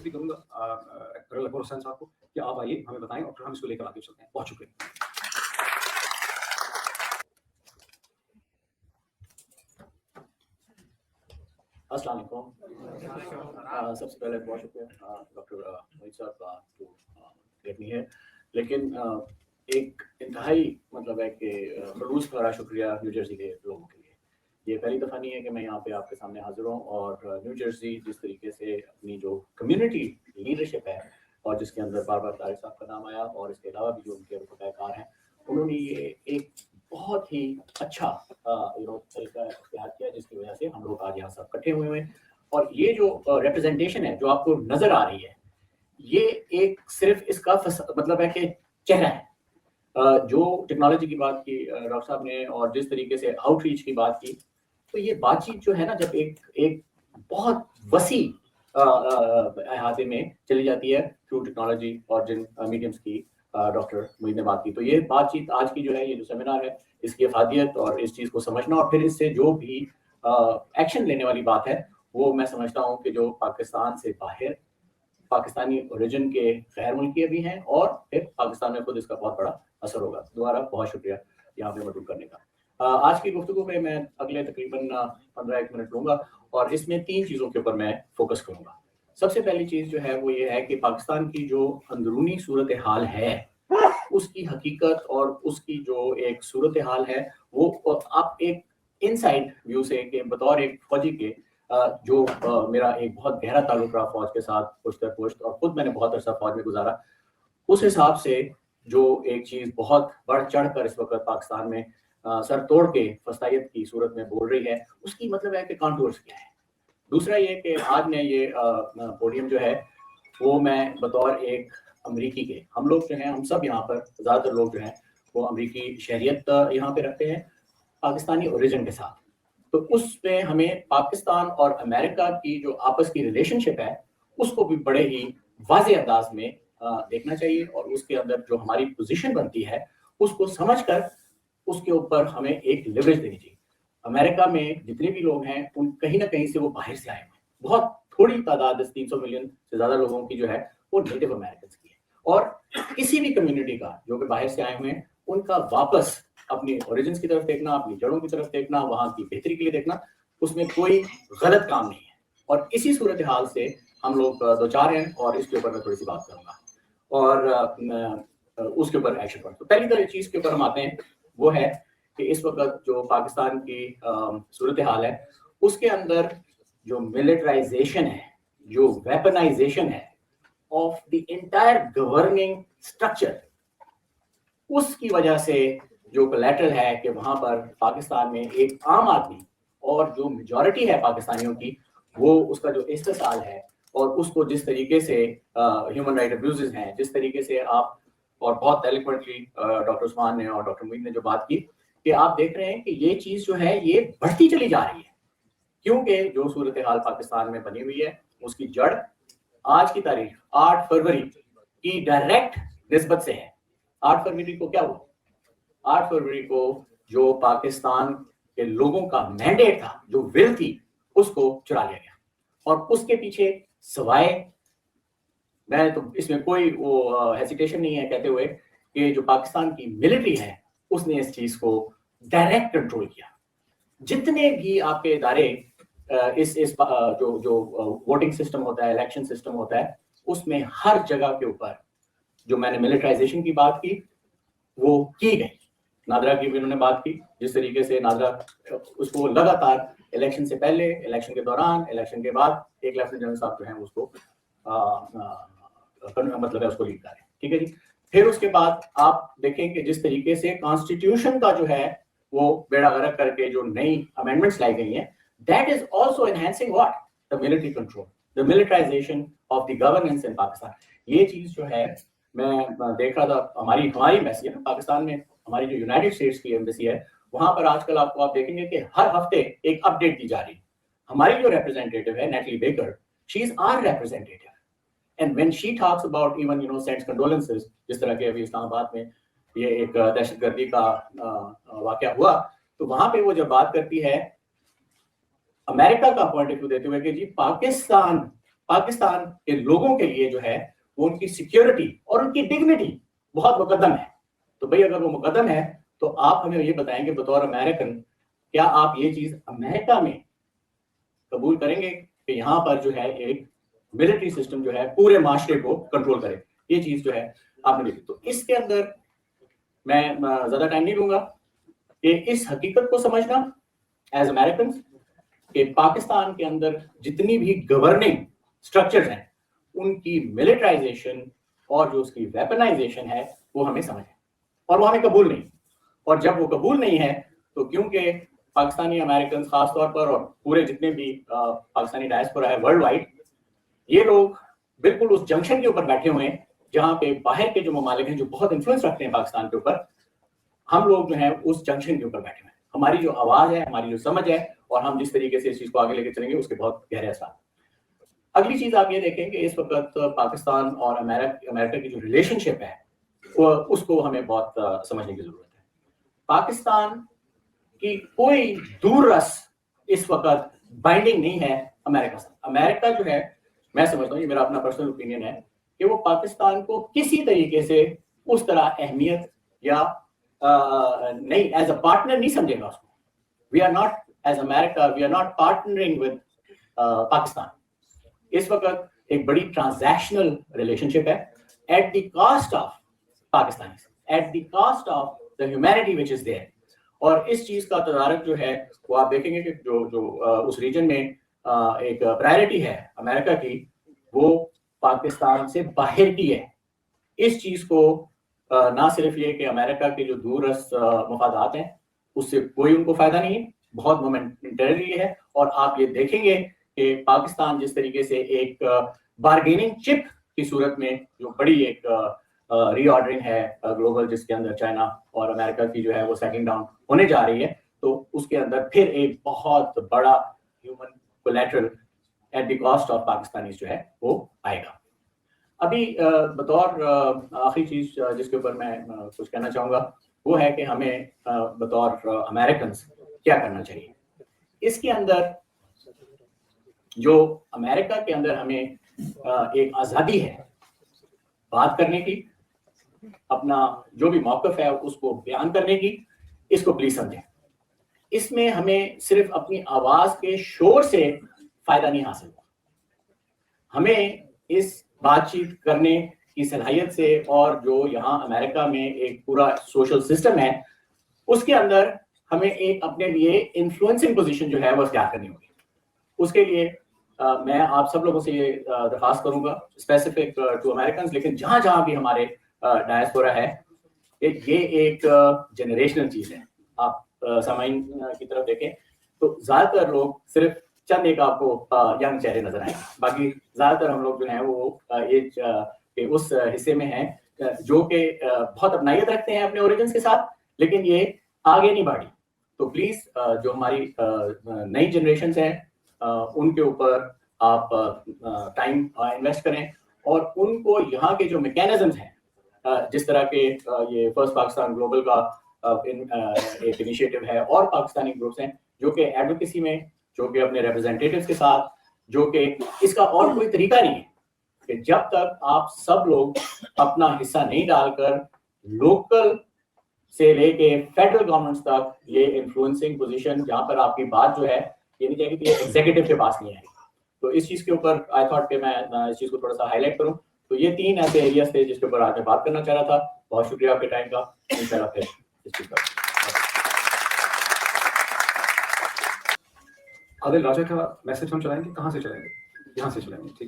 भी करूंगा अकबर हुसैन साहब को कि आप आइए हमें बताएं और फिर हम इसको लेकर आगे चलते हैं। बहुत शुक्रिया। अस्सलाम वालेकुम। सबसे पहले बहुत शुक्रिया डॉक्टर मोहित साहब का टू गेट मी हियर, लेकिन एक इंतहाई मतलब है कि खलूस भरा शुक्रिया न्यू जर्सी के लोगों के लिए। ये पहली दफ़ा नहीं है कि मैं यहाँ पे आपके सामने हाजिर हूँ, और न्यू जर्सी जिस तरीके से अपनी जो कम्युनिटी लीडरशिप है और जिसके अंदर बार बार तारिक साहब का नाम आया, और इसके अलावा भी जो उनके रफ़ाकार हैं, उन्होंने ये एक बहुत ही अच्छा तरीका इख्तियार किया जिसकी वजह से हम लोग आज यहाँ सब इकट्ठे हुए हैं। और ये जो रिप्रेजेंटेशन है जो आपको नजर आ रही है, ये एक सिर्फ इसका मतलब है कि चेहरा है। जो टेक्नोलॉजी की बात की डॉक्टर साहब ने और जिस तरीके से आउटरीच की बात की, तो ये बातचीत जो है ना, जब एक बहुत वसी अहाते में चली जाती है थ्रू टेक्नोलॉजी और जिन मीडियम्स की डॉक्टर मोहित ने बात की, तो ये बातचीत आज की जो है, ये जो सेमिनार है, इसकी अफादियत और इस चीज़ को समझना और फिर इससे जो भी एक्शन लेने वाली बात है, वो मैं समझता हूँ कि जो पाकिस्तान से बाहर पाकिस्तानी ओरिजिन के गैर मुल्की भी हैं और फिर पाकिस्तान में खुद इसका बहुत बड़ा असर होगा। दोबारा बहुत शुक्रिया यहाँ पे मौजूद करने का। आज की गुफ्तगू में मैं अगले तकरीबन 15-1 मिनट लूँगा और इसमें 3 चीज़ों के ऊपर मैं फोकस करूँगा। सबसे पहली चीज़ जो है वो ये है कि पाकिस्तान की जो अंदरूनी सूरत हाल है, उसकी हकीकत और उसकी जो एक सूरत हाल है, वो आप एक इनसाइड व्यू से कि बतौर एक फौजी के जो मेरा एक बहुत गहरा ताल्लुक रहा फौज के साथ पुश्त दर पुश्त, और खुद मैंने बहुत अरसा फौज में गुजारा, उस हिसाब से जो एक चीज़ बहुत बढ़ चढ़ कर इस वक्त पाकिस्तान में सर तोड़ के फसायत की सूरत में बोल रही है, उसकी मतलब है कि कॉन्टूर्स क्या है। दूसरा ये कि आज ने ये पोडियम जो है वो मैं बतौर एक अमरीकी के, हम लोग जो हैं, हम सब यहाँ पर ज़्यादातर लोग जो हैं वो अमरीकी शहरियत यहाँ पे रखते हैं पाकिस्तानी ओरिजिन के साथ, तो उसमें हमें पाकिस्तान और अमेरिका की जो आपस की रिलेशनशिप है उसको भी बड़े ही वाज़ेह अंदाज में देखना चाहिए, और उसके अंदर जो हमारी पोजीशन बनती है उसको समझकर उसके ऊपर हमें एक लिवरेज देनी चाहिए। अमेरिका में जितने भी लोग हैं उन कहीं ना कहीं से वो बाहर से आए हैं, बहुत थोड़ी तादाद 300 मिलियन से ज़्यादा लोगों की जो है वो नेटिव अमेरिकन की है, और किसी भी कम्युनिटी का जो कि बाहर से आए हुए हैं उनका वापस अपनी ओरिजिन्स की तरफ देखना, अपनी जड़ों की तरफ देखना, वहाँ की बेहतरी के लिए देखना, उसमें कोई गलत काम नहीं है। और इसी सूरत हाल से हम लोग दो चार हैं और इसके ऊपर मैं थोड़ी सी बात करूँगा और उसके ऊपर एक्शन पर। तो पहली चीज़ के ऊपर हम आते हैं वो है कि इस वक्त जो पाकिस्तान की सूरत हाल है उसके अंदर जो मिलिटराइजेशन है, जो वेपनाइजेशन है of the entire governing structure, उसकी वजह से जो कोलैटरल है कि वहाँ पर पाकिस्तान में एक आम आदमी और जो मेजॉरिटी है पाकिस्तानियों की, वो उसका जो इस्तेसाल है और उसको जिस तरीके से ह्यूमन राइट अब्यूजेस हैं, जिस तरीके से आप और बहुत एलिक्वेंटली डॉक्टर उस्मान ने और डॉक्टर मुईद ने जो बात की कि आप देख रहे हैं कि ये चीज़ जो है ये बढ़ती चली जा रही है, क्योंकि जो सूरत हाल पाकिस्तान में बनी हुई है उसकी जड़ आज की तारीख 8 फरवरी की डायरेक्ट निस्बत से है। 8 फरवरी को क्या हुआ? 8 फरवरी को जो पाकिस्तान के लोगों का मैंडेट था, जो विल थी, उसको चुरा लिया गया, और उसके पीछे सवाए मैं तो इसमें कोई वो हेसिटेशन नहीं है कहते हुए कि जो पाकिस्तान की मिलिट्री है उसने इस चीज को डायरेक्ट कंट्रोल किया। जितने भी आपके इदारे इस जो वोटिंग सिस्टम होता है, इलेक्शन सिस्टम होता है, उसमें हर जगह के ऊपर जो मैंने मिलिटराइजेशन की बात की वो की गई। नादरा की भी उन्होंने बात की, जिस तरीके से नादरा उसको लगातार इलेक्शन से पहले, इलेक्शन के दौरान, इलेक्शन के बाद एक लेफ्टिनेंट जनरल साहब जो हैं उसको मतलब है उसको लीड करें, ठीक है जी। फिर उसके बाद आप देखें कि जिस तरीके से कॉन्स्टिट्यूशन का जो है वो बेड़ा गर्क करके जो नई अमेंडमेंट्स लाई गई हैं, that is also enhancing what the military control, the militarisation of the governance in Pakistan. ये चीज जो है मैं देख रहा था, हमारी एम्बेसी है ना पाकिस्तान में, हमारी जो यूनाइटेड स्टेट्स की एम्बेसी है, वहां पर आजकल आपको आप देखेंगे कि हर हफ्ते एक अपडेट दी जा रही है। हमारी जो रिप्रेजेंटेटिव है Natalie Baker, she is our representative, and when she talks about even sends condolences, जिस तरह के अभी इस्लामाबाद में ये एक दहशतगर्दी का वाकया हुआ, तो वहां पे वो जब बात करती है अमेरिका का पॉइंट ऑफ व्यू देते हुए कि जी पाकिस्तान पाकिस्तान के लोगों के लिए जो है वो उनकी सिक्योरिटी और उनकी डिग्निटी बहुत मुकद्दम है। तो भाई अगर वो मुकद्दम है तो आप हमें ये बताएंगे बतौर अमेरिकन, क्या आप ये चीज अमेरिका में कबूल करेंगे कि यहाँ पर जो है एक मिलिट्री सिस्टम जो है पूरे माशरे को कंट्रोल करे? ये चीज जो है आपने देखी। तो इसके अंदर मैं ज्यादा टाइम नहीं लूंगा कि इस हकीकत को समझना एज अमेरिकन कि पाकिस्तान के अंदर जितनी भी गवर्निंग स्ट्रक्चर्स हैं उनकी मिलिटराइजेशन और जो उसकी वेपनाइजेशन है वो हमें समझ है और वो हमें कबूल नहीं। और जब वो कबूल नहीं है तो क्योंकि पाकिस्तानी अमेरिकन खास तौर पर और पूरे जितने भी पाकिस्तानी डायस्पोरा है वर्ल्ड वाइड, ये लोग बिल्कुल उस जंक्शन के ऊपर बैठे हुए हैं जहां पे बाहर के जो ममालिक हैं जो बहुत इन्फ्लुएंस रखते हैं पाकिस्तान के ऊपर, हम लोग जो है उस जंक्शन के ऊपर बैठे हुए हैं। हमारी जो आवाज है, हमारी जो समझ है और हम जिस तरीके से इस चीज को आगे लेके चलेंगे उसके बहुत गहरे असर। अगली चीज आप ये देखें कि इस वक्त पाकिस्तान और अमेरिका की जो रिलेशनशिप है उसको हमें बहुत समझने की जरूरत है। पाकिस्तान की कोई दूर रस इस वक्त बाइंडिंग नहीं है अमेरिका से। अमेरिका जो है, मैं समझता हूँ, ये मेरा अपना पर्सनल ओपिनियन है कि वो पाकिस्तान को किसी तरीके से उस तरह अहमियत या नहीं एज अ पार्टनर नहीं समझेगा उसको। We are not as America, we are not partnering with Pakistan. इस वक्त एक बड़ी ट्रांजैक्शनल रिलेशनशिप है at the cost of Pakistan, at the cost of the humanity which is there. और इस चीज का तदारक जो है वो आप देखेंगे कि जो उस रीजन में एक प्रायोरिटी है अमेरिका की, वो पाकिस्तान से बाहर की है। इस चीज को ना सिर्फ ये कि अमेरिका के जो दूरस्थ मफादात हैं उससे कोई उनको फायदा नहीं है, बहुत मोमेंटरी है। और आप ये देखेंगे कि पाकिस्तान जिस तरीके से एक बार्गेनिंग चिप की सूरत में जो बड़ी एक रीऑर्डरिंग है ग्लोबल, जिसके अंदर चाइना और अमेरिका की जो है वो सेटिंग डाउन होने जा रही है, तो उसके अंदर फिर एक बहुत बड़ा human collateral eight the cost of Pakistanis जो है वो आएगा। अभी बतौर आखिरी चीज जिसके ऊपर मैं कुछ कहना चाहूंगा वो है कि हमें बतौर अमेरिकन क्या करना चाहिए। इसके अंदर जो अमेरिका के अंदर हमें एक आज़ादी है बात करने की, अपना जो भी मौक़िफ़ है उसको बयान करने की, इसको प्लीज समझें। इसमें हमें सिर्फ अपनी आवाज के शोर से फायदा नहीं हासिल होगा, हमें इस बातचीत करने की सलाहियत से और जो यहाँ अमेरिका में एक पूरा सोशल सिस्टम है उसके अंदर हमें एक अपने लिए इन्फ्लुएंसिंग पोजीशन जो है वो इख्तियार करनी होगी। उसके लिए मैं आप सब लोगों से ये दरख्वास्त करूंगा स्पेसिफिक टू अमेरिकन, लेकिन जहां जहां भी हमारे डायस्पोरा है, ये एक जनरेशनल चीज है। आप सामाइन की तरफ देखें तो ज्यादातर लोग सिर्फ चंद एक आपको यंग चेहरे नजर आएंगे, बाकी ज्यादातर हम लोग जो हैं वो एज के उस हिस्से में हैं जो कि बहुत अपनाइयत रखते हैं अपने ओरिजिन्स के साथ, लेकिन ये आगे नहीं बढ़ी। तो प्लीज जो हमारी नई जनरेशन हैं उनके ऊपर आप टाइम इन्वेस्ट करें और उनको यहाँ के जो मैकेनिज्म्स हैं, जिस तरह के ये फर्स्ट पाकिस्तान ग्लोबल का एक इनिशिएटिव है और पाकिस्तानी ग्रुप्स हैं जो कि एडवोकेसी में, जो कि अपने रिप्रेजेंटेटिव्स के साथ, जो कि इसका और कोई तरीका नहीं है कि जब तक आप सब लोग अपना हिस्सा नहीं डालकर लोकल से लेके फेडरल गवर्नमेंट्स तक ये इन्फ्लुएंसिंग पोजीशन जहां पर आपकी बात जो है ये नहीं चाहिए कि ये एग्जीक्यूटिव के पास नहीं आएगी। तो इस चीज के ऊपर आई थॉट कि मैं इस चीज को थोड़ा सा हाईलाइट करूं। तो ये 3 ऐसे एरियाज थे जिसके ऊपर आज मैं बात करना चाह रहा था। बहुत शुक्रिया आपके टाइम का। इंशाल्लाह फिर इस चीज पर आदिल राजा का मैसेज हम चलाएंगे, कहाँ से चलाएंगे? यहाँ से चलाएंगे, ठीक।